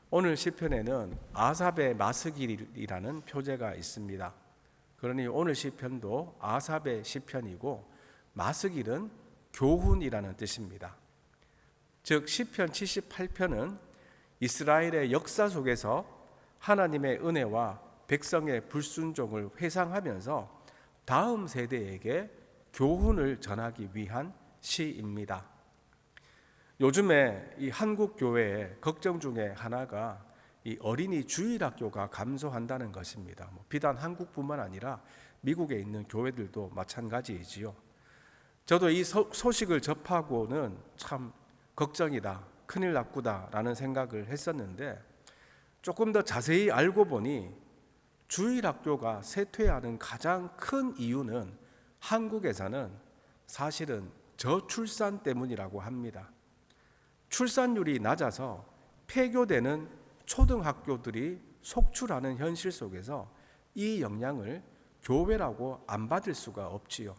오늘 시편에는 아삽의 마스길이라는 표제가 있습니다. 그러니 오늘 시편도 아삽의 시편이고 마스길은 교훈이라는 뜻입니다. 즉 시편 78편은 이스라엘의 역사 속에서 하나님의 은혜와 백성의 불순종을 회상하면서 다음 세대에게 교훈을 전하기 위한 시입니다. 요즘에 이 한국 교회의 걱정 중에 하나가 이 어린이 주일학교가 감소한다는 것입니다. 비단 한국뿐만 아니라 미국에 있는 교회들도 마찬가지이지요. 저도 이 소식을 접하고는 참 걱정이다, 큰일 났구나라는 생각을 했었는데 조금 더 자세히 알고 보니 주일학교가 쇠퇴하는 가장 큰 이유는 한국에서는 사실은 저출산 때문이라고 합니다. 출산율이 낮아서 폐교되는 초등학교들이 속출하는 현실 속에서 이 영향을 교회라고 안 받을 수가 없지요.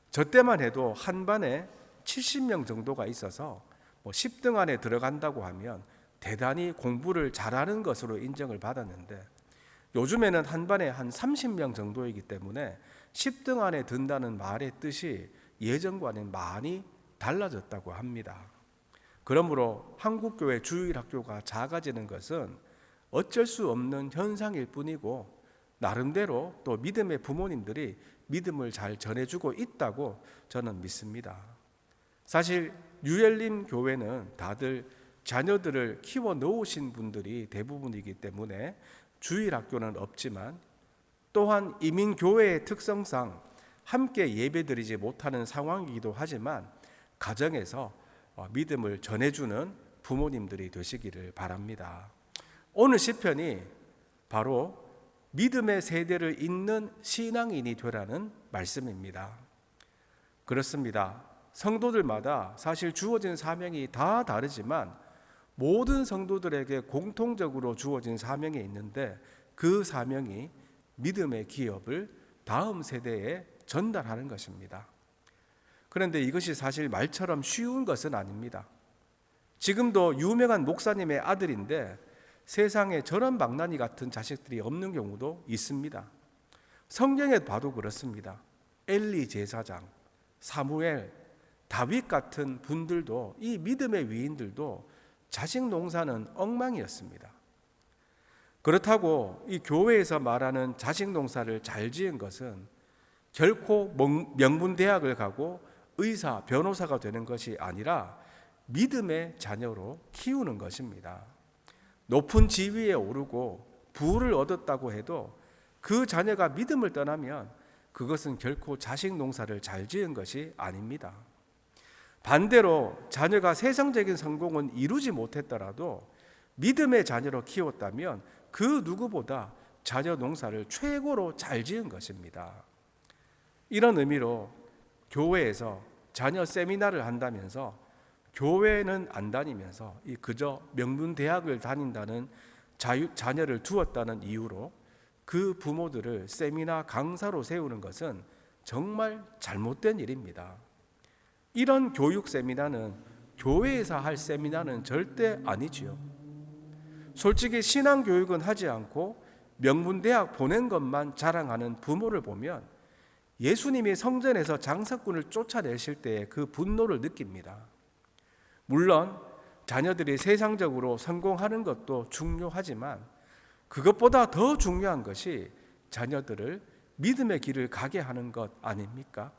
저 때만 해도 한 반에 70명 정도가 있어서 10등 안에 들어간다고 하면 대단히 공부를 잘하는 것으로 인정을 받았는데 요즘에는 한 반에 한 30명 정도이기 때문에 10등 안에 든다는 말의 뜻이 예전과는 많이 달라졌다고 합니다. 그러므로 한국교회 주일학교가 작아지는 것은 어쩔 수 없는 현상일 뿐이고 나름대로 또 믿음의 부모님들이 믿음을 잘 전해주고 있다고 저는 믿습니다. 사실 유엘림 교회는 다들 자녀들을 키워 놓으신 분들이 대부분이기 때문에 주일학교는 없지만 또한 이민교회의 특성상 함께 예배드리지 못하는 상황이기도 하지만 가정에서 믿음을 전해주는 부모님들이 되시기를 바랍니다. 오늘 시편이 바로 믿음의 세대를 잇는 신앙인이 되라는 말씀입니다. 그렇습니다. 성도들마다 사실 주어진 사명이 다 다르지만 모든 성도들에게 공통적으로 주어진 사명이 있는데 그 사명이 믿음의 기업을 다음 세대에 전달하는 것입니다. 그런데 이것이 사실 말처럼 쉬운 것은 아닙니다. 지금도 유명한 목사님의 아들인데 세상에 저런 망나니 같은 자식들이 없는 경우도 있습니다. 성경에 봐도 그렇습니다. 엘리 제사장, 사무엘, 다윗 같은 분들도 이 믿음의 위인들도 자식 농사는 엉망이었습니다. 그렇다고 이 교회에서 말하는 자식 농사를 잘 지은 것은 결코 명문대학을 가고 의사, 변호사가 되는 것이 아니라 믿음의 자녀로 키우는 것입니다. 높은 지위에 오르고 부를 얻었다고 해도 그 자녀가 믿음을 떠나면 그것은 결코 자식 농사를 잘 지은 것이 아닙니다. 반대로 자녀가 세상적인 성공은 이루지 못했더라도 믿음의 자녀로 키웠다면 그 누구보다 자녀 농사를 최고로 잘 지은 것입니다. 이런 의미로 교회에서 자녀 세미나를 한다면서 교회는 안 다니면서 그저 명문대학을 다닌다는 자녀를 두었다는 이유로 그 부모들을 세미나 강사로 세우는 것은 정말 잘못된 일입니다. 이런 교육 세미나는 교회에서 할 세미나는 절대 아니지요. 솔직히 신앙교육은 하지 않고 명문대학 보낸 것만 자랑하는 부모를 보면 예수님이 성전에서 장사꾼을 쫓아내실 때의 그 분노를 느낍니다. 물론 자녀들이 세상적으로 성공하는 것도 중요하지만 그것보다 더 중요한 것이 자녀들을 믿음의 길을 가게 하는 것 아닙니까?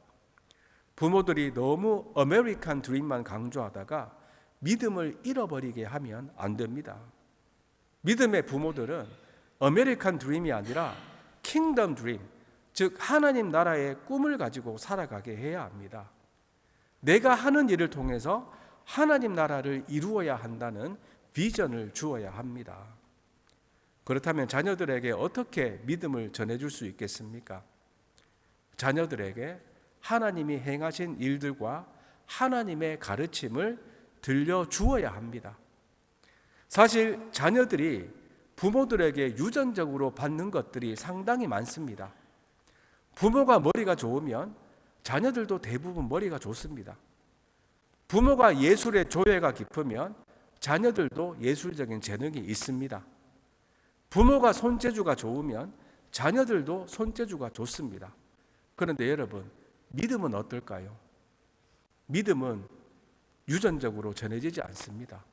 부모들이 너무 아메리칸 드림만 강조하다가 믿음을 잃어버리게 하면 안 됩니다. 믿음의 부모들은 아메리칸 드림이 아니라 킹덤 드림, 즉 하나님 나라의 꿈을 가지고 살아가게 해야 합니다. 내가 하는 일을 통해서 하나님 나라를 이루어야 한다는 비전을 주어야 합니다. 그렇다면 자녀들에게 어떻게 믿음을 전해줄 수 있겠습니까? 자녀들에게 하나님이 행하신 일들과 하나님의 가르침을 들려주어야 합니다. 사실 자녀들이 부모들에게 유전적으로 받는 것들이 상당히 많습니다. 부모가 머리가 좋으면 자녀들도 대부분 머리가 좋습니다. 부모가 예술의 조예가 깊으면 자녀들도 예술적인 재능이 있습니다. 부모가 손재주가 좋으면 자녀들도 손재주가 좋습니다. 그런데 여러분, 믿음은 어떨까요? 믿음은 유전적으로 전해지지 않습니다.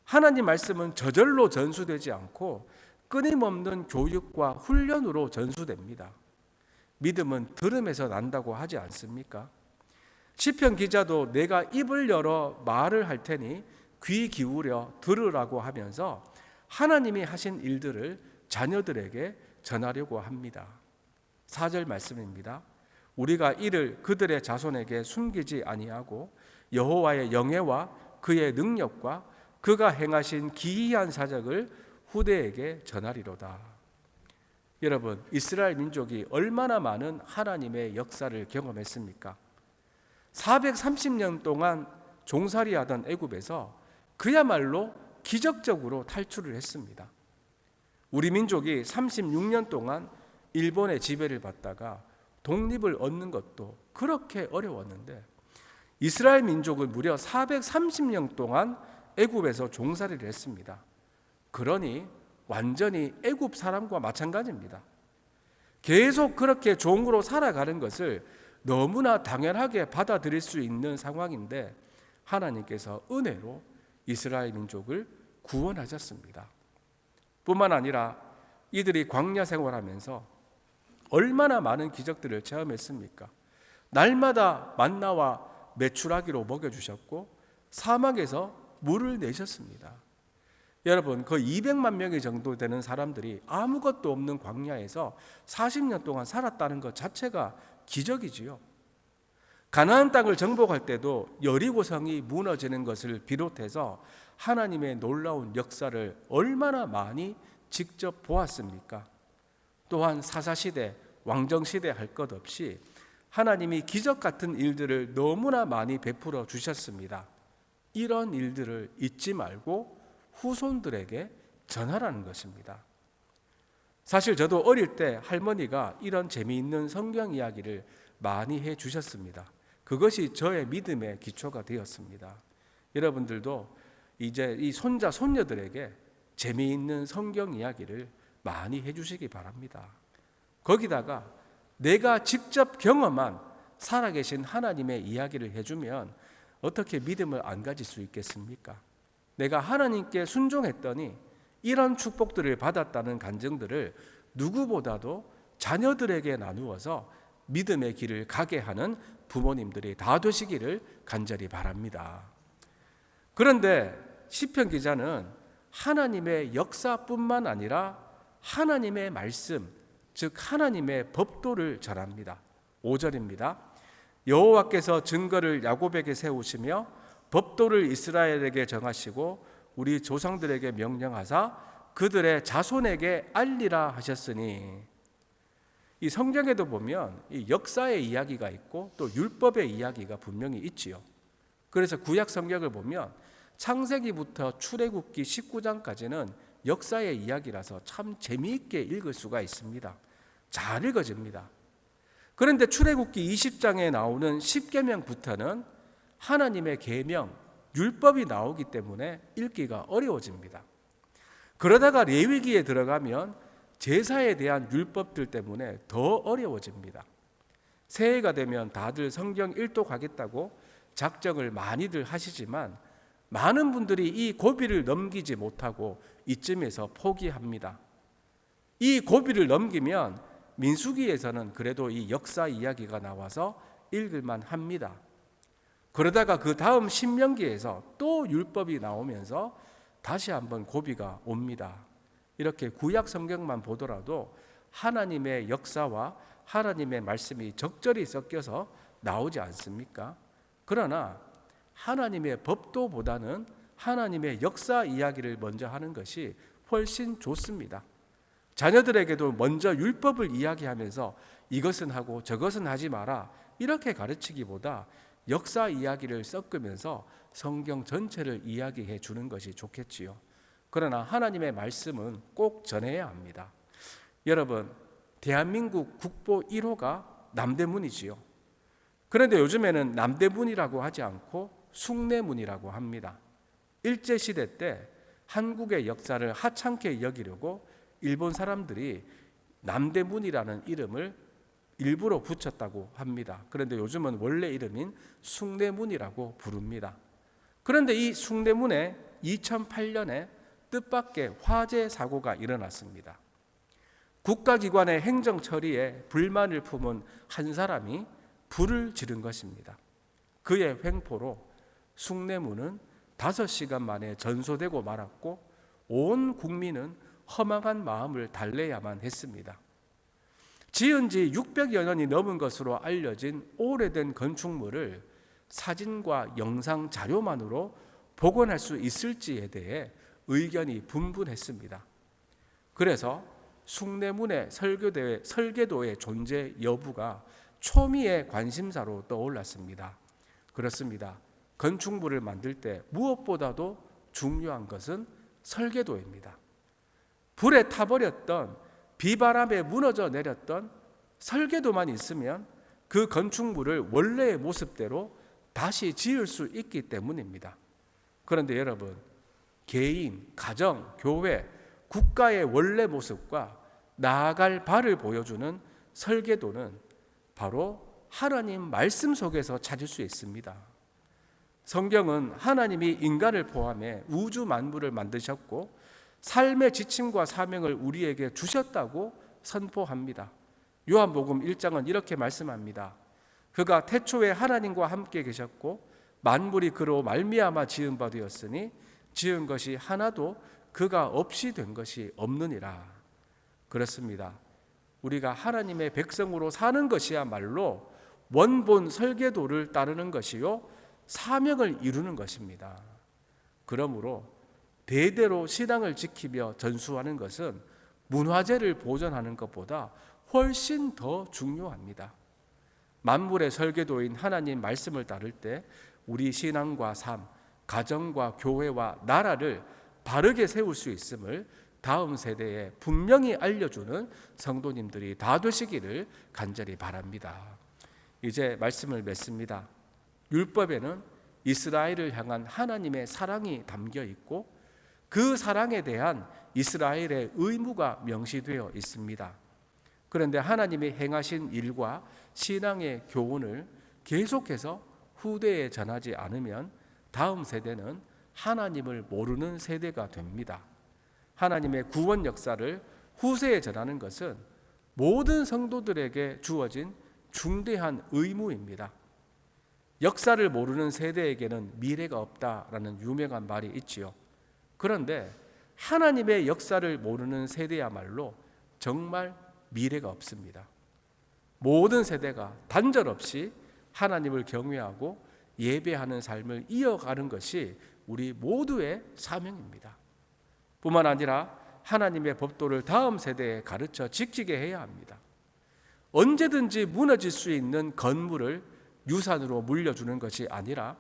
하나님 말씀은 저절로 전수되지 않고 끊임없는 교육과 훈련으로 전수됩니다. 믿음은 들음에서 난다고 하지 않습니까? 시편 기자도 내가 입을 열어 말을 할 테니 귀 기울여 들으라고 하면서 하나님이 하신 일들을 자녀들에게 전하려고 합니다. 4절 말씀입니다. 우리가 이를 그들의 자손에게 숨기지 아니하고 여호와의 영예와 그의 능력과 그가 행하신 기이한 사적을 후대에게 전하리로다. 여러분, 이스라엘 민족이 얼마나 많은 하나님의 역사를 경험했습니까? 430년 동안 종살이하던 애굽에서 그야말로 기적적으로 탈출을 했습니다. 우리 민족이 36년 동안 일본의 지배를 받다가 독립을 얻는 것도 그렇게 어려웠는데 이스라엘 민족은 무려 430년 동안 애굽에서 종살이를 했습니다. 그러니 완전히 애굽 사람과 마찬가지입니다. 계속 그렇게 종으로 살아가는 것을 너무나 당연하게 받아들일 수 있는 상황인데 하나님께서 은혜로 이스라엘 민족을 구원하셨습니다. 뿐만 아니라 이들이 광야 생활하면서 얼마나 많은 기적들을 체험했습니까? 날마다 만나와 메추라기로 먹여주셨고 사막에서 물을 내셨습니다. 여러분, 거의 200만 명이 정도 되는 사람들이 아무것도 없는 광야에서 40년 동안 살았다는 것 자체가 기적이지요. 가나안 땅을 정복할 때도 여리고성이 무너지는 것을 비롯해서 하나님의 놀라운 역사를 얼마나 많이 직접 보았습니까? 또한 사사시대, 왕정시대 할 것 없이 하나님이 기적 같은 일들을 너무나 많이 베풀어 주셨습니다. 이런 일들을 잊지 말고 후손들에게 전하라는 것입니다. 사실 저도 어릴 때 할머니가 이런 재미있는 성경 이야기를 많이 해 주셨습니다. 그것이 저의 믿음의 기초가 되었습니다. 여러분들도 이제 이 손자, 손녀들에게 재미있는 성경 이야기를 많이 해 주시기 바랍니다. 거기다가 내가 직접 경험한 살아계신 하나님의 이야기를 해주면 어떻게 믿음을 안 가질 수 있겠습니까? 내가 하나님께 순종했더니 이런 축복들을 받았다는 간증들을 누구보다도 자녀들에게 나누어서 믿음의 길을 가게 하는 부모님들이 다 되시기를 간절히 바랍니다. 그런데 시편 기자는 하나님의 역사뿐만 아니라 하나님의 말씀, 즉 하나님의 법도를 전합니다. 5절입니다. 여호와께서 증거를 야곱에게 세우시며 법도를 이스라엘에게 정하시고 우리 조상들에게 명령하사 그들의 자손에게 알리라 하셨으니, 이 성경에도 보면 이 역사의 이야기가 있고 또 율법의 이야기가 분명히 있지요. 그래서 구약 성경을 보면 창세기부터 출애굽기 19장까지는 역사의 이야기라서 참 재미있게 읽을 수가 있습니다. 잘 읽어집니다. 그런데 출애굽기 20장에 나오는 십계명부터는 하나님의 계명, 율법이 나오기 때문에 읽기가 어려워집니다. 그러다가 레위기에 들어가면 제사에 대한 율법들 때문에 더 어려워집니다. 새해가 되면 다들 성경 일독하겠다고 작정을 많이들 하시지만 많은 분들이 이 고비를 넘기지 못하고 이쯤에서 포기합니다. 이 고비를 넘기면 민수기에서는 그래도 이 역사 이야기가 나와서 읽을만 합니다. 그러다가 그 다음 신명기에서 또 율법이 나오면서 다시 한번 고비가 옵니다. 이렇게 구약 성경만 보더라도 하나님의 역사와 하나님의 말씀이 적절히 섞여서 나오지 않습니까? 그러나 하나님의 법도보다는 하나님의 역사 이야기를 먼저 하는 것이 훨씬 좋습니다. 자녀들에게도 먼저 율법을 이야기하면서 이것은 하고 저것은 하지 마라 이렇게 가르치기보다 역사 이야기를 섞으면서 성경 전체를 이야기해 주는 것이 좋겠지요. 그러나 하나님의 말씀은 꼭 전해야 합니다. 여러분, 대한민국 국보 1호가 남대문이지요. 그런데 요즘에는 남대문이라고 하지 않고 숭례문이라고 합니다. 일제시대 때 한국의 역사를 하찮게 여기려고 일본 사람들이 남대문이라는 이름을 일부러 붙였다고 합니다. 그런데 요즘은 원래 이름인 숭례문이라고 부릅니다. 그런데 이 숭례문에 2008년에 뜻밖의 화재 사고가 일어났습니다. 국가기관의 행정 처리에 불만을 품은 한 사람이 불을 지른 것입니다. 그의 횡포로 숭례문은 5시간 만에 전소되고 말았고 온 국민은 허망한 마음을 달래야만 했습니다. 지은 지 600여 년이 넘은 것으로 알려진 오래된 건축물을 사진과 영상 자료만으로 복원할 수 있을지에 대해 의견이 분분했습니다. 그래서 숭례문의 설계도의 존재 여부가 초미의 관심사로 떠올랐습니다. 그렇습니다. 건축물을 만들 때 무엇보다도 중요한 것은 설계도입니다. 불에 타버렸던, 비바람에 무너져 내렸던 설계도만 있으면 그 건축물을 원래의 모습대로 다시 지을 수 있기 때문입니다. 그런데 여러분, 개인, 가정, 교회, 국가의 원래 모습과 나아갈 바를 보여주는 설계도는 바로 하나님 말씀 속에서 찾을 수 있습니다. 성경은 하나님이 인간을 포함해 우주 만물을 만드셨고 삶의 지침과 사명을 우리에게 주셨다고 선포합니다. 요한복음 1장은 이렇게 말씀합니다. 그가 태초에 하나님과 함께 계셨고 만물이 그로 말미암아 지은 바 되었으니 지은 것이 하나도 그가 없이 된 것이 없느니라. 그렇습니다. 우리가 하나님의 백성으로 사는 것이야말로 원본 설계도를 따르는 것이요 사명을 이루는 것입니다. 그러므로 대대로 신앙을 지키며 전수하는 것은 문화재를 보존하는 것보다 훨씬 더 중요합니다. 만물의 설계도인 하나님 말씀을 따를 때 우리 신앙과 삶, 가정과 교회와 나라를 바르게 세울 수 있음을 다음 세대에 분명히 알려주는 성도님들이 다 되시기를 간절히 바랍니다. 이제 말씀을 맺습니다. 율법에는 이스라엘을 향한 하나님의 사랑이 담겨 있고 그 사랑에 대한 이스라엘의 의무가 명시되어 있습니다. 그런데 하나님이 행하신 일과 신앙의 교훈을 계속해서 후대에 전하지 않으면 다음 세대는 하나님을 모르는 세대가 됩니다. 하나님의 구원 역사를 후세에 전하는 것은 모든 성도들에게 주어진 중대한 의무입니다. 역사를 모르는 세대에게는 미래가 없다라는 유명한 말이 있지요. 그런데 하나님의 역사를 모르는 세대야말로 정말 미래가 없습니다. 모든 세대가 단절 없이 하나님을 경외하고 예배하는 삶을 이어가는 것이 우리 모두의 사명입니다. 뿐만 아니라 하나님의 법도를 다음 세대에 가르쳐 지키게 해야 합니다. 언제든지 무너질 수 있는 건물을 유산으로 물려주는 것이 아니라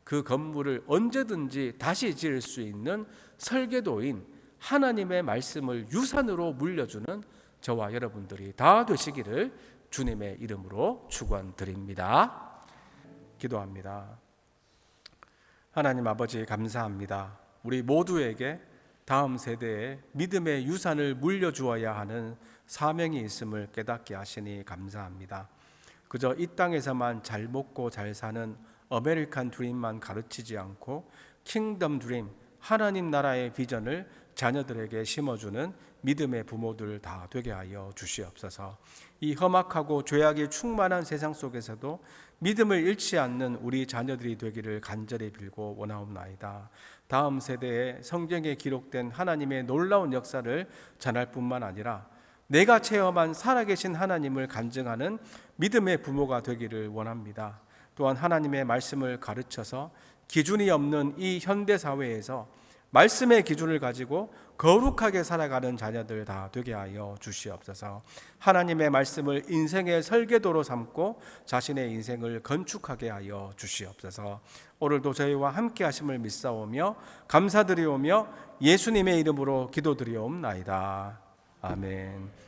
그 건물을 언제든지 다시 지을 수 있는 설계도인 하나님의 말씀을 유산으로 물려주는 저와 여러분들이 다 되시기를 주님의 이름으로 축원드립니다. 기도합니다. 하나님 아버지 감사합니다. 우리 모두에게 다음 세대에 믿음의 유산을 물려주어야 하는 사명이 있음을 깨닫게 하시니 감사합니다. 그저 이 땅에서만 잘 먹고 잘 사는 아메리칸 드림만 가르치지 않고 킹덤 드림, 하나님 나라의 비전을 자녀들에게 심어주는 믿음의 부모들 다 되게 하여 주시옵소서. 이 험악하고 죄악이 충만한 세상 속에서도 믿음을 잃지 않는 우리 자녀들이 되기를 간절히 빌고 원하옵나이다. 다음 세대에 성경에 기록된 하나님의 놀라운 역사를 전할 뿐만 아니라 내가 체험한 살아계신 하나님을 간증하는 믿음의 부모가 되기를 원합니다. 또한 하나님의 말씀을 가르쳐서 기준이 없는 이 현대사회에서 말씀의 기준을 가지고 거룩하게 살아가는 자녀들 다 되게 하여 주시옵소서. 하나님의 말씀을 인생의 설계도로 삼고 자신의 인생을 건축하게 하여 주시옵소서. 오늘도 저희와 함께 하심을 믿사오며 감사드리오며 예수님의 이름으로 기도드리옵나이다. 아멘.